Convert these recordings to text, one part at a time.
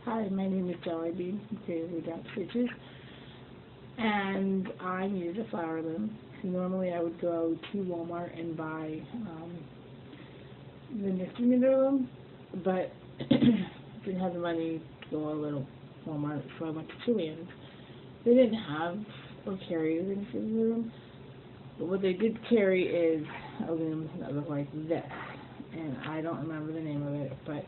Hi, my name is Jellybean from Creatively Dark Stitches, and I needed a flower loom. Normally I would go to Walmart and buy the knitting knitting loom, but didn't have the money to go all the way to Walmart, so I went to Joann's. They didn't have or carry the knitting loom, but what they did carry is a loom that looked like this, and I don't remember the name of it, but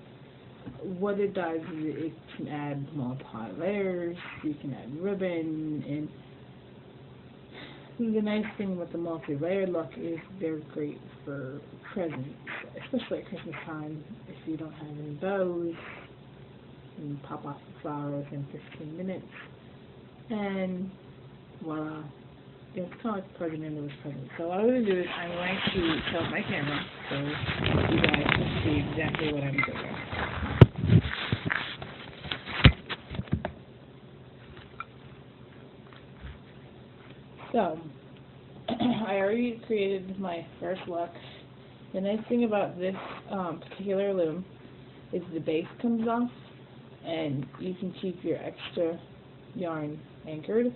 what it does is it can add multiple layers, you can add ribbon, and the nice thing with the multi-layered look is they're great for presents, especially at Christmas time. If you don't have any bows, you can pop off the flowers in 15 minutes, and voila, it's kind of like present into this present. So what I'm going to do is I'm going to tilt my camera so you guys can see exactly what I'm doing. So, I already created my first look. The nice thing about this particular loom is the base comes off and you can keep your extra yarn anchored.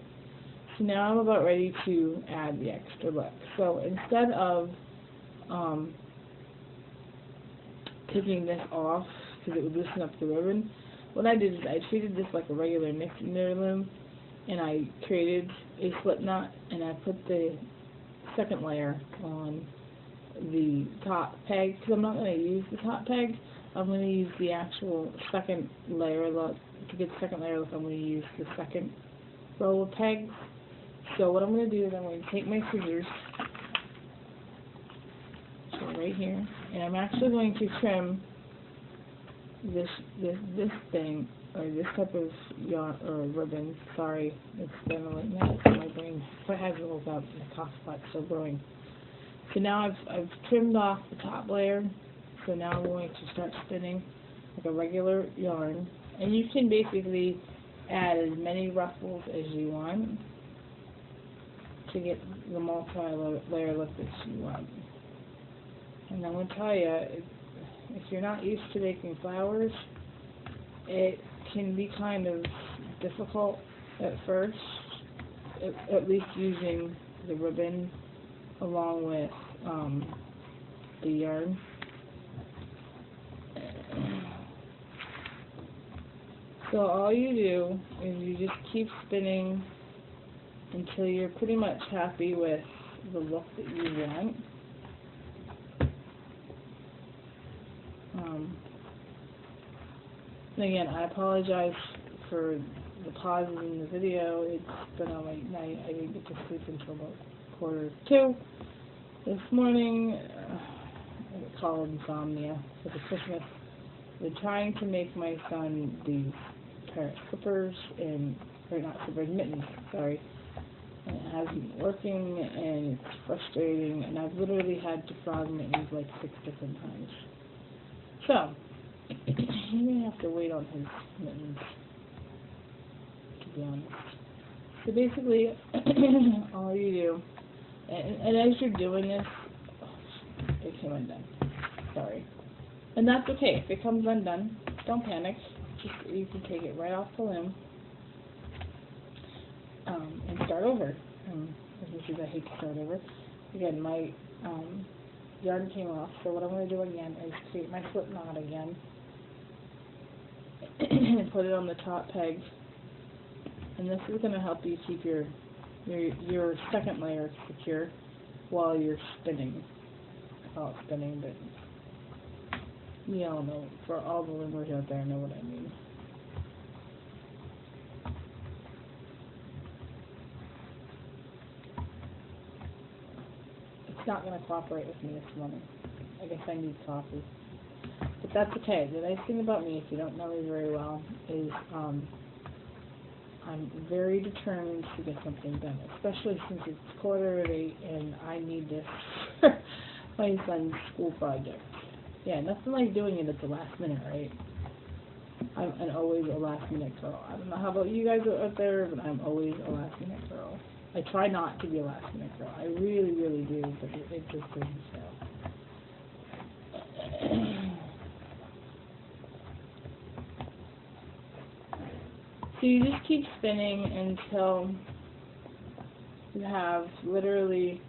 So now I'm about ready to add the extra look. So instead of taking this off because it would loosen up the ribbon, what I did is I treated this like a regular knitting loom, and I created a slip knot and I put the second layer on the top peg, because I'm not going to use the top peg. I'm going to use the actual second layer look. To get the second layer look, I'm going to use the second row of pegs. So what I'm going to do is I'm going to take my scissors, so right here, and I'm actually going to trim this thing, or this type of yarn or ribbon. Sorry, it's been a late night, so my brain hasn't woke up and the cough spot's still growing. So now I've trimmed off the top layer, so now I'm going to start spinning like a regular yarn, and you can basically add as many ruffles as you want to get the multi-layer look that you want. And I'm going to tell you, if you're not used to making flowers, it can be kind of difficult at first, at least using the ribbon along with the yarn. So all you do is you just keep spinning until you're pretty much happy with the look that you want. And again, I apologize for the pauses in the video. It's been a late night. I didn't get to sleep until about 1:45 this morning. I call it insomnia for the Christmas. We're trying to make my son these pair of slippers, or not slippers, mittens, sorry. And it hasn't been working, and it's frustrating, and I've literally had to frog mittens like 6 different times. So, you may have to wait on his mittens, to be honest. So basically, all you do, and as you're doing this, it came undone, sorry. And that's okay, if it comes undone, don't panic, you can take it right off the loom, and start over. As much as I hate to start over, again, my yarn came off, so what I'm going to do again is create my slip knot again, and put it on the top peg, and this is going to help you keep your second layer secure while you're spinning. I call it spinning, but you all know, for all the loomers out there know what I mean. It's not going to cooperate with me this morning. I guess I need coffee. But that's okay. The nice thing about me, if you don't know me very well, is I'm very determined to get something done, especially since it's 8:15 and I need this for my son's school project. Yeah, nothing like doing it at the last minute, right? I'm always a last minute girl. I don't know how about you guys out there, but I'm always a last minute girl. I try not to be a last minute girl. I really, really do, but it just doesn't fail. So you just keep spinning until you have literally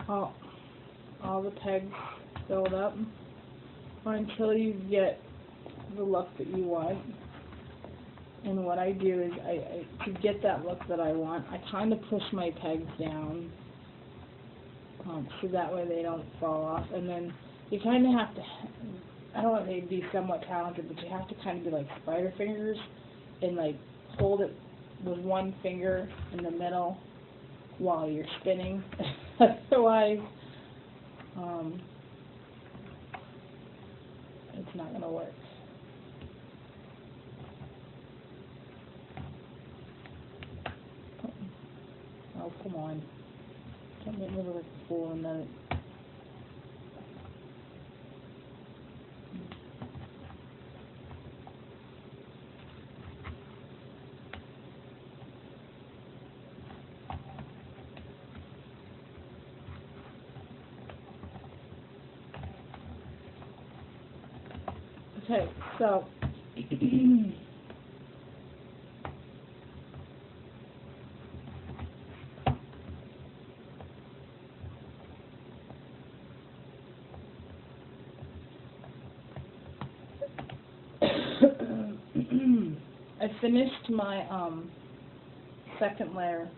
all the pegs filled up, or until you get the look that you want. And what I do is, to get that look that I want, I kind of push my pegs down, so that way they don't fall off. And then you kind of have to, I don't want to be somewhat talented, but you have to kind of be like spider fingers and like hold it with one finger in the middle while you're spinning. Otherwise, it's not going to work. Oh, come on. Don't make me look like a fool in that. Okay, so I finished my second layer.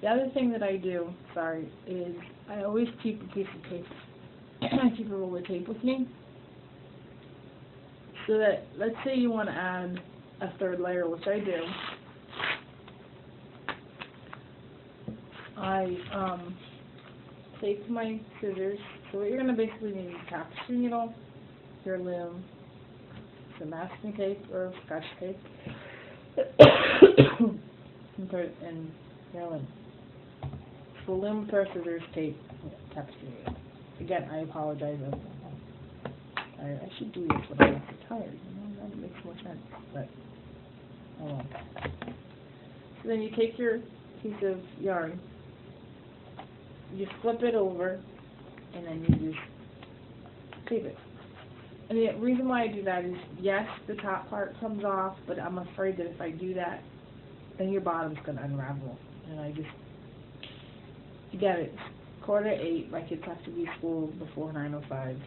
The other thing that I do, is I always keep a piece of tape. I keep a roll of tape with me, so that, let's say you want to add a third layer, which I do. I take my scissors. So what you're going to basically need is a tapestry needle, your loom, some masking tape or scotch tape, and your loom. So loom, pair of scissors, tape, tapestry needle. Again, I apologize. I should do this when I'm tired. That makes more sense. But I won't. So then you take your piece of yarn, you flip it over, and then you just tape it. And the reason why I do that is, yes, the top part comes off, but I'm afraid that if I do that, then your bottom's going to unravel. And again, it's 7:45. My kids have to be at school before 9:05.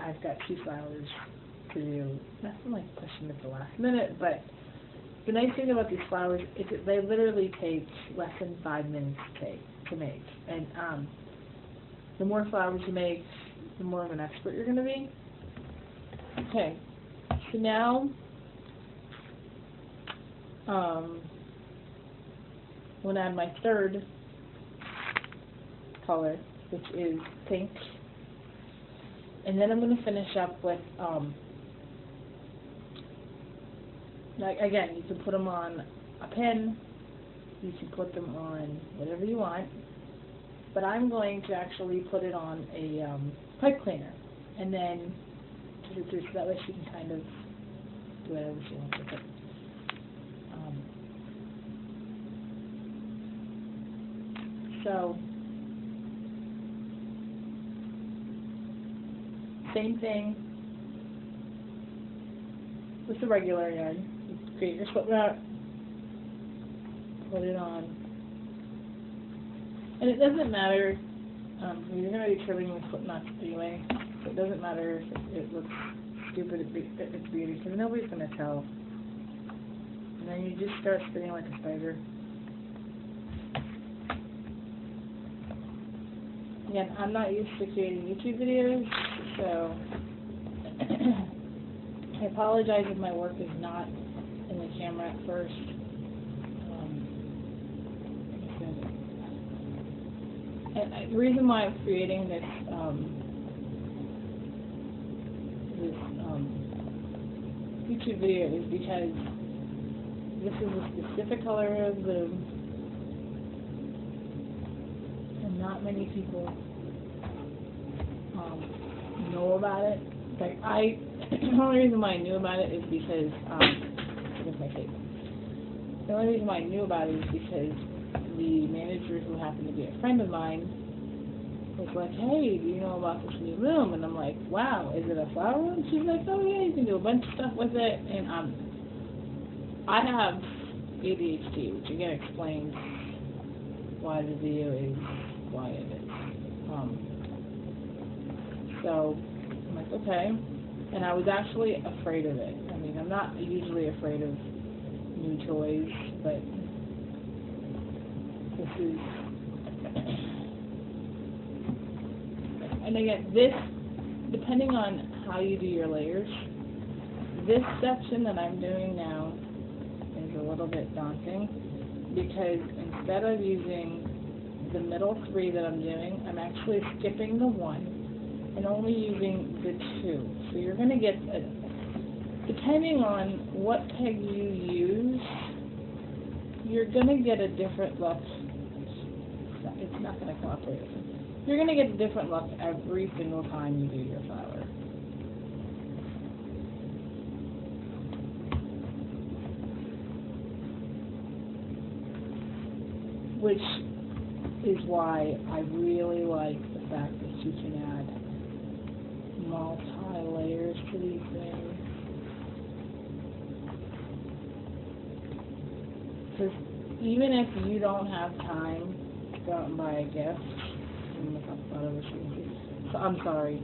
I've got 2 flowers to do. Nothing like pushing at the last minute, but the nice thing about these flowers is that they literally take less than 5 minutes to make. And the more flowers you make, the more of an expert you're going to be. Okay, so now I'm going to add my third color, which is pink. And then I'm going to finish up with, again, you can put them on a pin, you can put them on whatever you want, but I'm going to actually put it on a pipe cleaner, and then so that way she can kind of do whatever she wants with it. So, same thing with the regular yarn. You create your slip knot, put it on, and it doesn't matter. You're going to be trimming with slip knots anyway, so it doesn't matter if it looks stupid at its beauty, because nobody's going to tell. And then you just start spinning like a spider. Again, I'm not used to creating YouTube videos, so I apologize if my work is not in the camera at first. And the reason why I'm creating this YouTube video is because this is a specific color of loom, and not many people know about it. Like the only reason why I knew about it is because here's my tape. The only reason why I knew about it is because the manager, who happened to be a friend of mine, was like, hey, do you know about this new loom? And I'm like, wow, is it a flower loom? She's like, oh yeah, you can do a bunch of stuff with it. And I have ADHD, which again explains why the video is why it is. So I'm like, okay. And I was actually afraid of it. I mean, I'm not usually afraid of new toys, but this is, and again, this, depending on how you do your layers, this section that I'm doing now is a little bit daunting, because instead of using the middle 3 that I'm doing, I'm actually skipping the 1 and only using the 2. So you're going to get, depending on what peg you use, you're going to get a different look. It's not going to cooperate. You're going to get a different look every single time you do your flower. Which is why I really like the fact that you can add multi-layers to these things. Because even if you don't have time to go out and buy a gift, I'm sorry,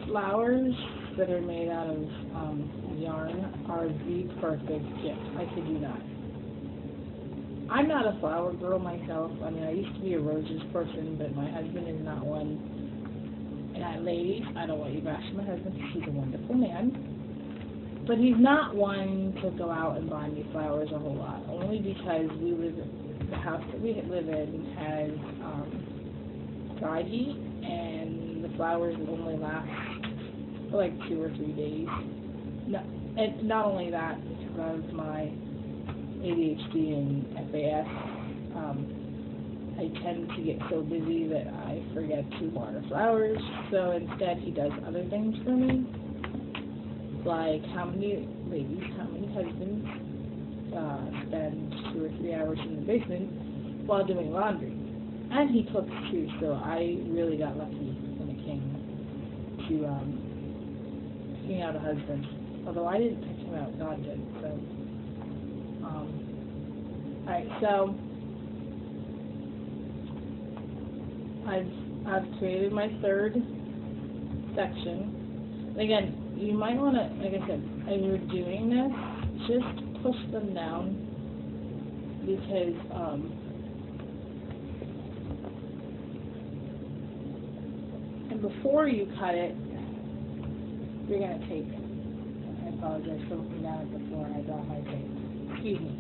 flowers that are made out of yarn are the perfect gift. I kid you not. I'm not a flower girl myself. I mean, I used to be a roses person, but my husband is not one. And ladies, I don't want you bashing my husband because he's a wonderful man. But he's not one to go out and buy me flowers a whole lot, only because the house that we live in has dry heat, and the flowers only last for like 2 or 3 days. No, and not only that, because of my ADHD and FAS, I tend to get so busy that I forget to water flowers, so instead he does other things for me. Like, how many husbands spend 2 or 3 hours in the basement while doing laundry? And he cooks too, so I really got lucky when it came to picking out a husband. Although I didn't pick him out, God did. So, alright, so I've created my 3rd section. And again, you might want to, like I said, as you're doing this, just push them down, because and before you cut it, you're going to tape it. I apologize for looking down at the floor and I dropped my tape. Excuse me.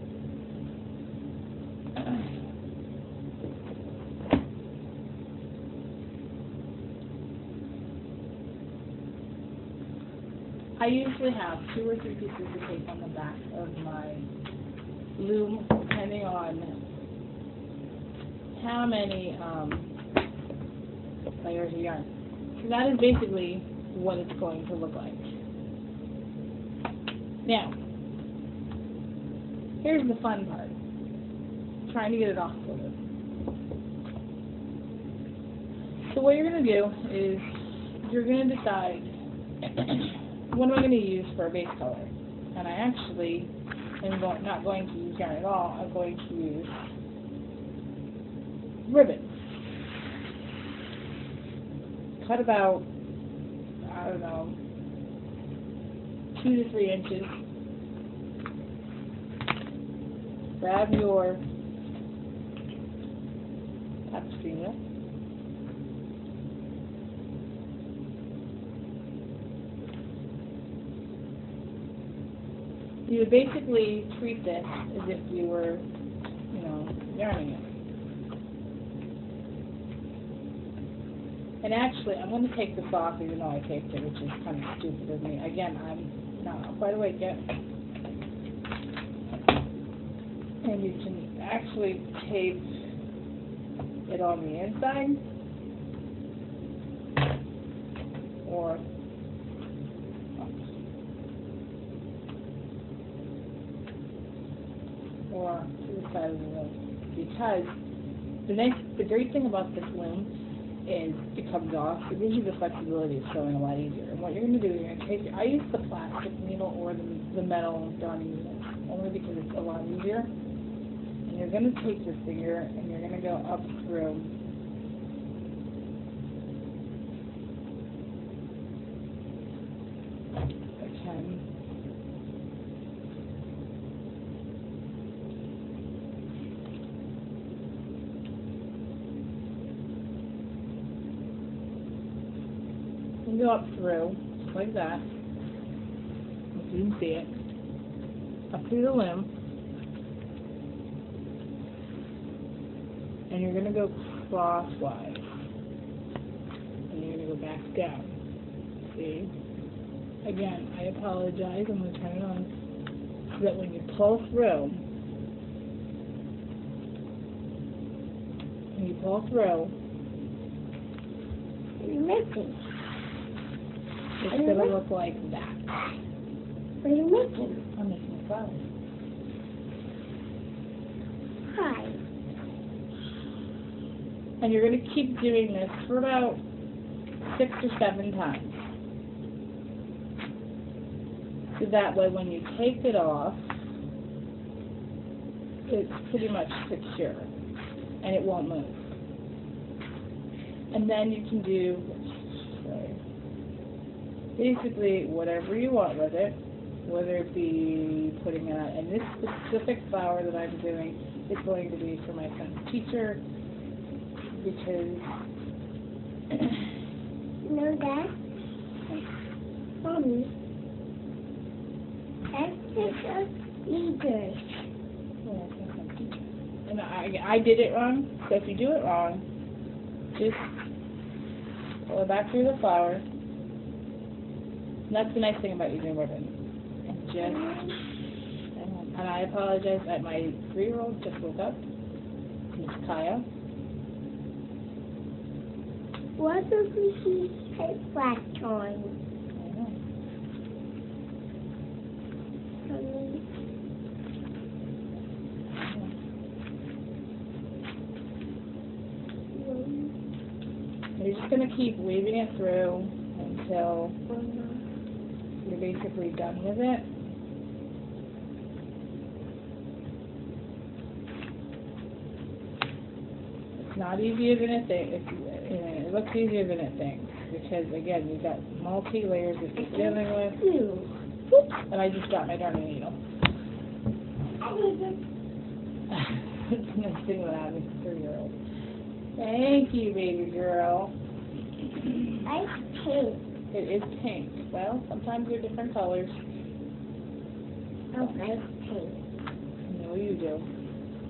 I usually have 2 or 3 pieces of tape on the back of my loom, depending on how many layers of yarn. So that is basically what it's going to look like. Now, here's the fun part. Trying to get it off the loom. So what you're going to do is you're going to decide what am I going to use for a base color. And I actually am not going to use yarn at all. I'm going to use ribbon. Cut about, I don't know, 2 to 3 inches. Grab your tapestry needle. You would basically treat this as if you were, yarning it. And actually, I'm going to take this off even though I taped it, which is kind of stupid of me. Again, I'm not quite awake yet. And you can actually tape it on the inside, or to the side of the room, because The great thing about this loom is it comes off. It gives you the flexibility of sewing a lot easier. And what you're going to do is you're going to take, I use the plastic needle or the metal darning needle, only because it's a lot easier. And you're going to take your finger and you're going to go up through a 10. And go up through, just like that. If you can see it. Up through the loom. And you're going to go crosswise. And you're going to go back down. See? Again, I apologize. I'm going to turn it on. So that when you pull through, You're missing. it's going to look like that. What are you making? I'm making a flower. Hi. And you're going to keep doing this for about 6 or 7 times. So that way when you take it off, it's pretty much secure and it won't move. And then you can do basically whatever you want with it, whether it be putting it on, and this specific flower that I'm doing is going to be for my son's teacher, because You know that? Mommy. That's just a leader. and I did it wrong, so if you do it wrong, just pull it back through the flower. And that's the nice thing about using ribbon. And and I apologize that my 3-year-old just woke up, Miss Kaya. What if we see her flat toy? Mommy. You're just going to keep weaving it through until you're basically done with it. It's not easier than it thinks. It looks easier than it thinks because, again, you've got multi-layers that you're dealing with. And I just got my darning needle. It's the nice thing about having a 3-year-old. Thank you, baby girl. Ice pink. It is pink. Well, sometimes they're different colors. Oh, ice pink. No, you do.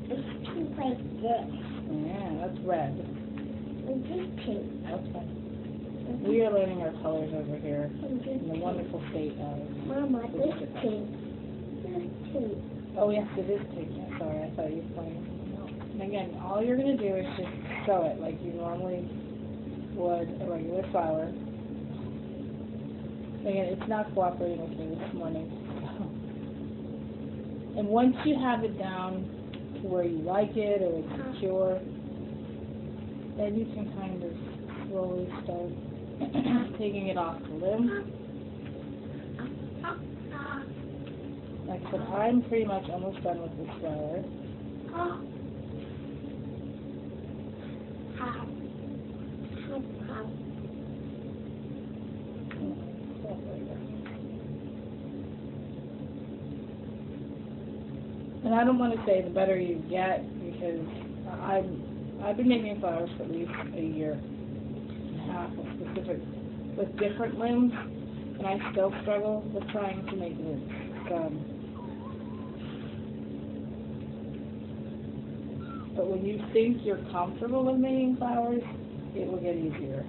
It's pink like this. Yeah, that's red. It's just pink. That's fine. We are learning our colors over here And this in the pink. wonderful state of... Mama, this pink. This pink. Oh, yes, it is pink. Yeah, sorry, I thought you were pointing something else. And again, all you're going to do is just sew it like you normally would a regular flower. Again, it's not cooperating with me this morning. And once you have it down to where you like it or it's secure, then you can kind of slowly start taking it off the limb. Like I said, I'm pretty much almost done with this flower. And I don't want to say the better you get because I've been making flowers for at least a year and a half with different limbs, and I still struggle with trying to make this. But when you think you're comfortable with making flowers, it will get easier.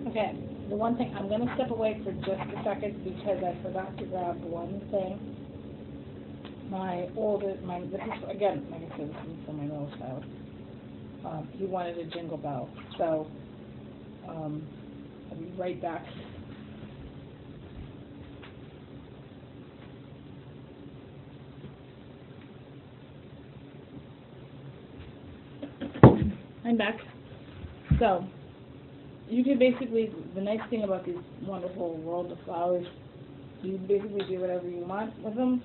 Okay, the one thing, I'm going to step away for just a second because I forgot to grab one thing. This is, again, like I said, this is for my little child. He wanted a Jingle Bell, so I'll be right back. I'm back. So, you can basically, the nice thing about these wonderful World of Flowers, you can basically do whatever you want with them.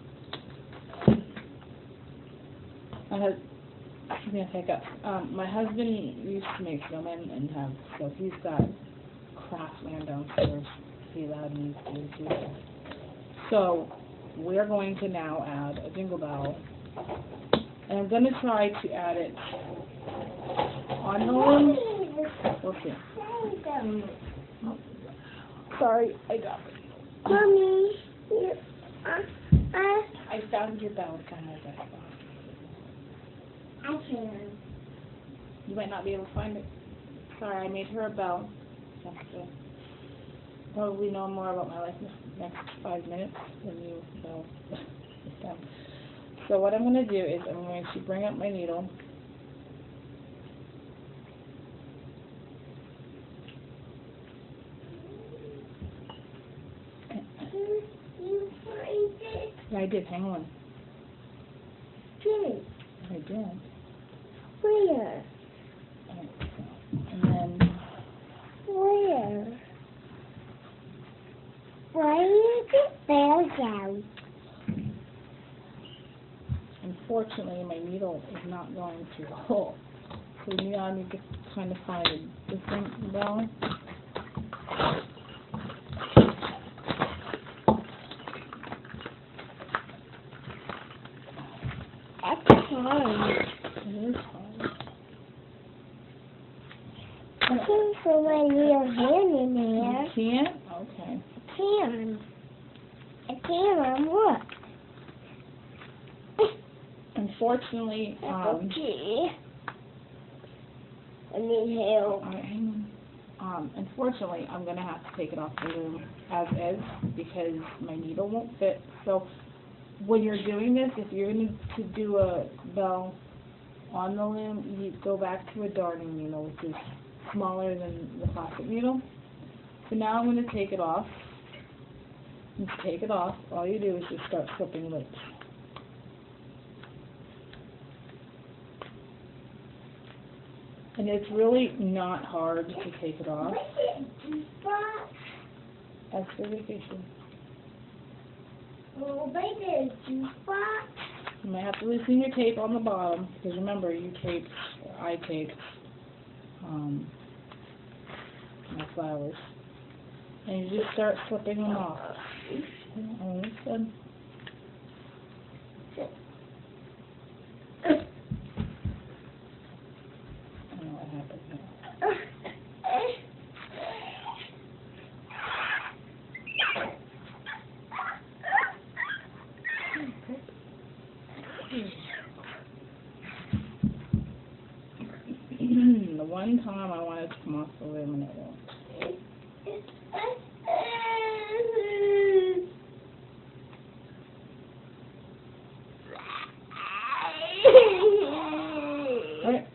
My husband used to make snowmen and have, so he's got Craftland downstairs. He allowed me to do that. So, we're going to now add a Jingle Bell. And I'm going to try to add it on the limb. We'll see. Oh, sorry, I dropped it. Mommy, I found your bell. It's on my desk. I can. You might not be able to find it. Sorry, I made her a bell. Have to probably know more about my life in the next 5 minutes than you will this time. So what I'm going to do is I'm going to bring up my needle. You find it? I did. Hang on. Good. I did. Where? And then Where? Why is it fell down? unfortunately my needle is not going through the hole. So now I need to kind of find a different bell. That's hard. It is hard. I can't put my real hand in there. You can't? Okay. I can, look. Unfortunately, Okay. I need help. all right, hang on. Unfortunately, I'm going to have to take it off the loom as is because my needle won't fit. So when you're doing this, if you're going to do a bell on the loom, you go back to a darning needle, which is smaller than the plastic needle. So now I'm going to take it off. Just take it off. All you do is just start slipping loops. And it's really not hard to take it off. That's the vacation. Oh, baby, juice box. You might have to loosen your tape on the bottom, because remember, you taped, or I taped, my flowers. And you just start slipping them off. Almost done. I don't know what happened there. The one time I wanted to come off the loom and it won't. Alright,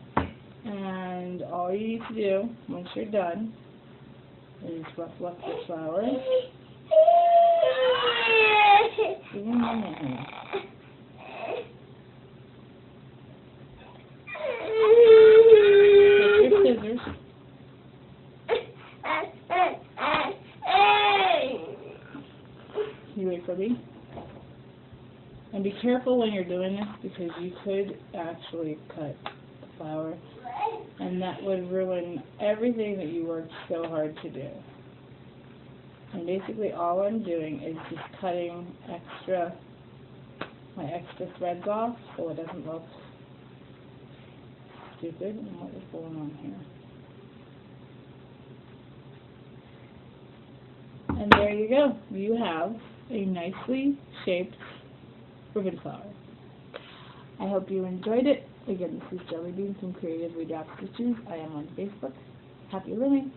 and all you need to do, once you're done, is ruffle up your flower. Give me a minute here. Take your scissors. You wait for me. And be careful when you're doing this because you could actually cut the flower and that would ruin everything that you worked so hard to do. And basically all I'm doing is just cutting my extra threads off so it doesn't look stupid. And what is going on here? And there you go. You have a nicely shaped ribbon flower. I hope you enjoyed it. Again, this is Jelly Bean from Creative Redraft Stitches. I am on Facebook. Happy living!